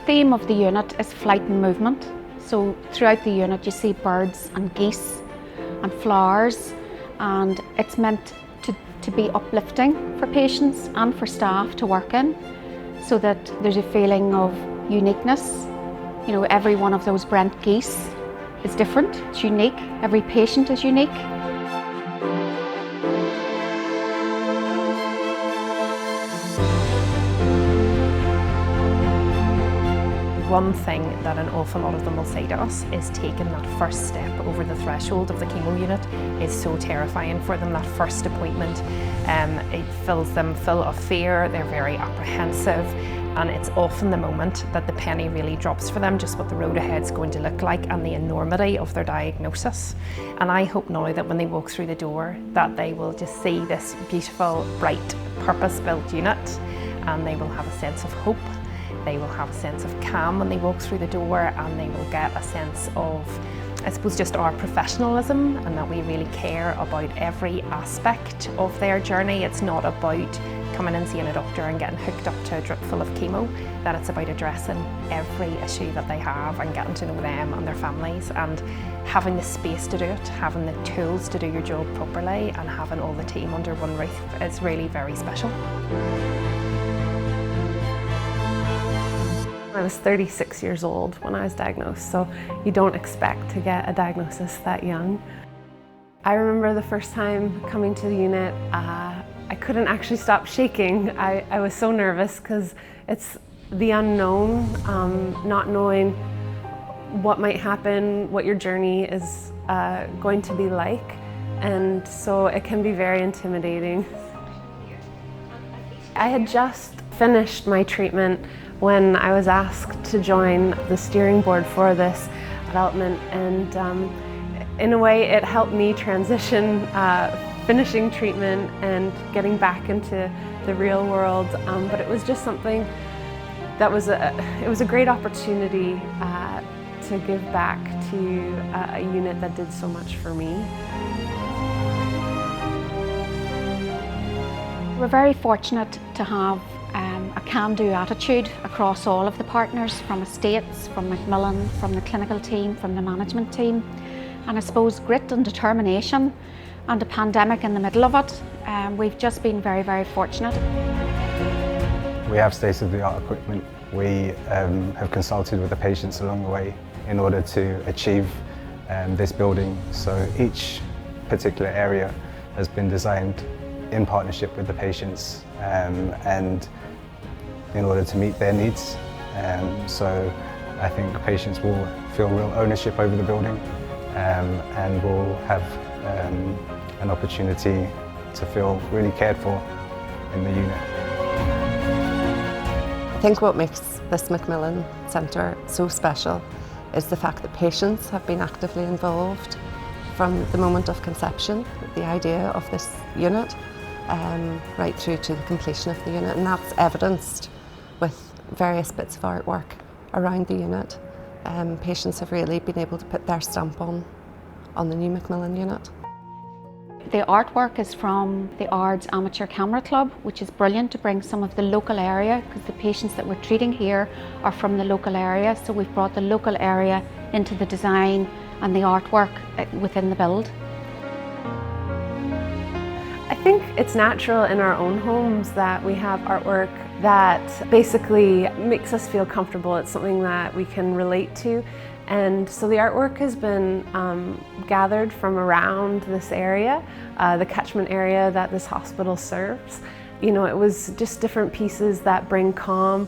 theme of the unit is flight and movement. So throughout the unit you see birds and geese and flowers, and it's meant to be uplifting for patients and for staff to work in, so that there's a feeling of uniqueness. You know, every one of those Brent geese is different, it's unique, every patient is unique. One thing that an awful lot of them will say to us is taking that first step over the threshold of the chemo unit is so terrifying for them. That first appointment, it fills them full of fear, they're very apprehensive, and it's often the moment that the penny really drops for them, just what the road ahead is going to look like and the enormity of their diagnosis. And I hope now that when they walk through the door that they will just see this beautiful, bright, purpose-built unit, and they will have a sense of hope. They will have a sense of calm when they walk through the door, and they will get a sense of, I suppose, just our professionalism, and that we really care about every aspect of their journey. It's not about coming and seeing a doctor and getting hooked up to a drip full of chemo, that it's about addressing every issue that they have and getting to know them and their families, and having the space to do it, having the tools to do your job properly, and having all the team under one roof is really very special. I was 36 years old when I was diagnosed, so you don't expect to get a diagnosis that young. I remember the first time coming to the unit, I couldn't actually stop shaking. I was so nervous because it's the unknown, not knowing what might happen, what your journey is going to be like, and so it can be very intimidating. I had just finished my treatment when I was asked to join the steering board for this development, and in a way it helped me transition finishing treatment and getting back into the real world, but it was just something that was a great opportunity to give back to a unit that did so much for me. We're very fortunate to have a can-do attitude across all of the partners, from estates, from Macmillan, from the clinical team, from the management team, and I suppose grit and determination, and a pandemic in the middle of it. We've just been very, very fortunate. We have state-of-the-art equipment. We have consulted with the patients along the way in order to achieve this building. So each particular area has been designed in partnership with the patients and in order to meet their needs. So I think patients will feel real ownership over the building and will have an opportunity to feel really cared for in the unit. I think what makes this Macmillan Centre so special is the fact that patients have been actively involved from the moment of conception, the idea of this unit, right through to the completion of the unit, and that's evidenced with various bits of artwork around the unit. Patients have really been able to put their stamp on the new Macmillan unit. The artwork is from the Ards Amateur Camera Club, which is brilliant to bring some of the local area, because the patients that we're treating here are from the local area, so we've brought the local area into the design and the artwork within the build. I think it's natural in our own homes that we have artwork that basically makes us feel comfortable. It's something that we can relate to. And so the artwork has been gathered from around this area, the catchment area that this hospital serves. You know, it was just different pieces that bring calm,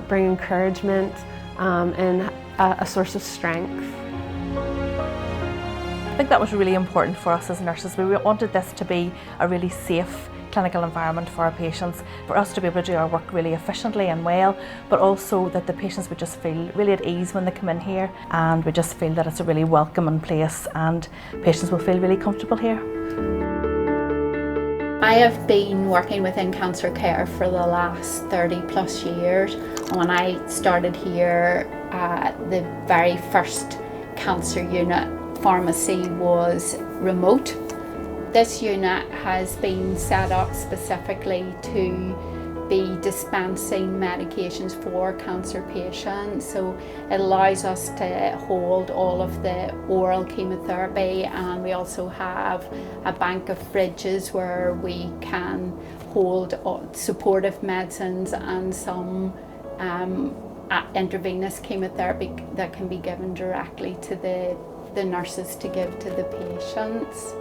bring encouragement, and a source of strength. I think that was really important for us as nurses. We wanted this to be a really safe clinical environment for our patients, for us to be able to do our work really efficiently and well, but also that the patients would just feel really at ease when they come in here, and we just feel that it's a really welcoming place and patients will feel really comfortable here. I have been working within cancer care for the last 30 plus years. When I started here, the very first cancer unit pharmacy was remote. This unit has been set up specifically to be dispensing medications for cancer patients. So it allows us to hold all of the oral chemotherapy, and we also have a bank of fridges where we can hold supportive medicines and some intravenous chemotherapy that can be given directly to the nurses to give to the patients.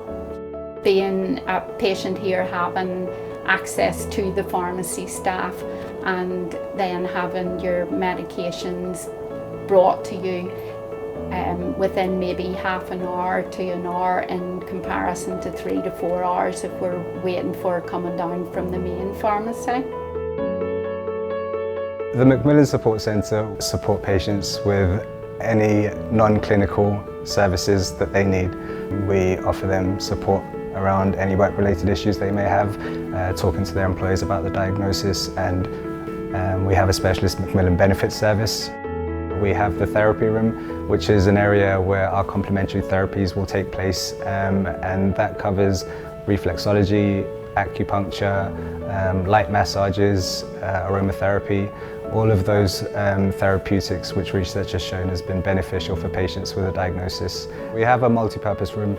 Being a patient here, having access to the pharmacy staff and then having your medications brought to you within maybe half an hour to an hour in comparison to 3 to 4 hours if we're waiting for coming down from the main pharmacy. The Macmillan Support Centre support patients with any non-clinical services that they need. We offer them support around any work-related issues they may have, talking to their employers about the diagnosis, and we have a specialist Macmillan benefits service. We have the therapy room, which is an area where our complementary therapies will take place, and that covers reflexology, acupuncture, light massages, aromatherapy, all of those therapeutics which research has shown has been beneficial for patients with a diagnosis. We have a multi-purpose room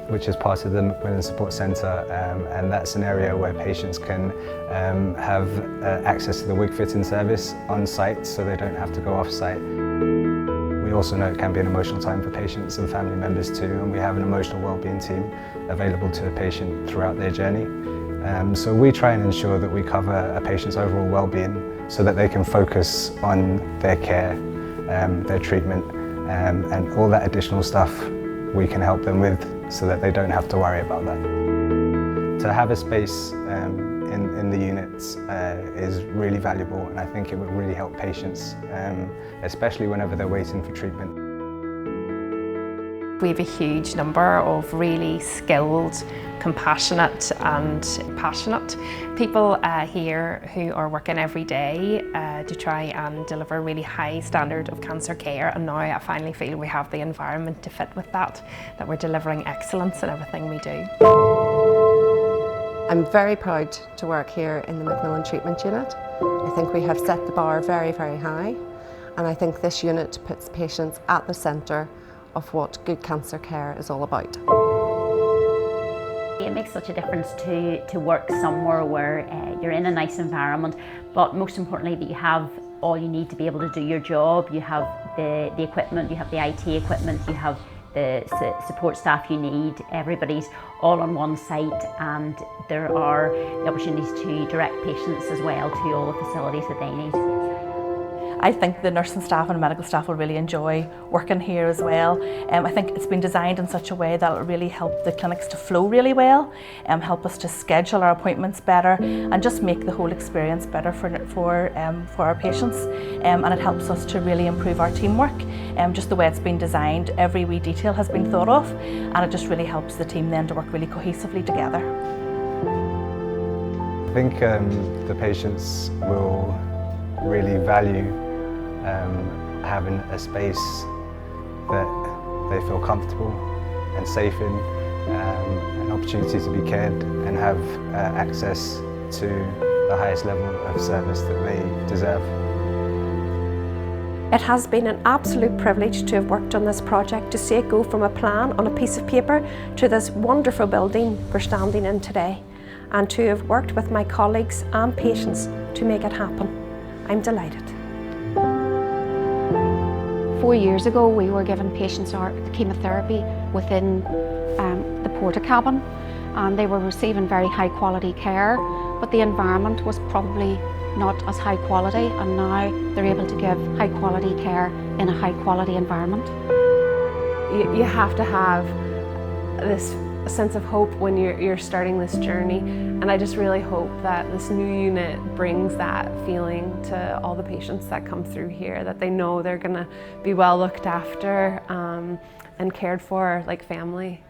which is part of the Macmillan Support Centre, and that's an area where patients can have access to the wig fitting service on site, so they don't have to go off site. We also know it can be an emotional time for patients and family members too, and we have an emotional wellbeing team available to a patient throughout their journey. So we try and ensure that we cover a patient's overall well-being so that they can focus on their care, their treatment, and all that additional stuff we can help them with so that they don't have to worry about that. To have a space in the units is really valuable, and I think it would really help patients, especially whenever they're waiting for treatment. We have a huge number of really skilled, compassionate and passionate people here who are working every day to try and deliver a really high standard of cancer care, and now I finally feel we have the environment to fit with that we're delivering excellence in everything we do. I'm very proud to work here in the Macmillan Treatment Unit. I think we have set the bar very, very high, and I think this unit puts patients at the centre of what good cancer care is all about. It makes such a difference to work somewhere where you're in a nice environment, but most importantly that you have all you need to be able to do your job. You have the equipment, you have the IT equipment, you have the support staff you need. Everybody's all on one site, and there are the opportunities to direct patients as well to all the facilities that they need. I think the nursing staff and medical staff will really enjoy working here as well. I think it's been designed in such a way that it'll really help the clinics to flow really well, help us to schedule our appointments better, and just make the whole experience better for our patients. And it helps us to really improve our teamwork. Just the way it's been designed, every wee detail has been thought of, and it just really helps the team then to work really cohesively together. I think the patients will really value having a space that they feel comfortable and safe in, an opportunity to be cared and have access to the highest level of service that they deserve. It has been an absolute privilege to have worked on this project, to see it go from a plan on a piece of paper to this wonderful building we're standing in today, and to have worked with my colleagues and patients to make it happen. I'm delighted. 4 years ago, we were giving patients our chemotherapy within the porta cabin, and they were receiving very high quality care, but the environment was probably not as high quality, and now they're able to give high quality care in a high quality environment. You have to have this sense of hope when you're starting this journey, and I just really hope that this new unit brings that feeling to all the patients that come through here, that they know they're going to be well looked after and cared for like family.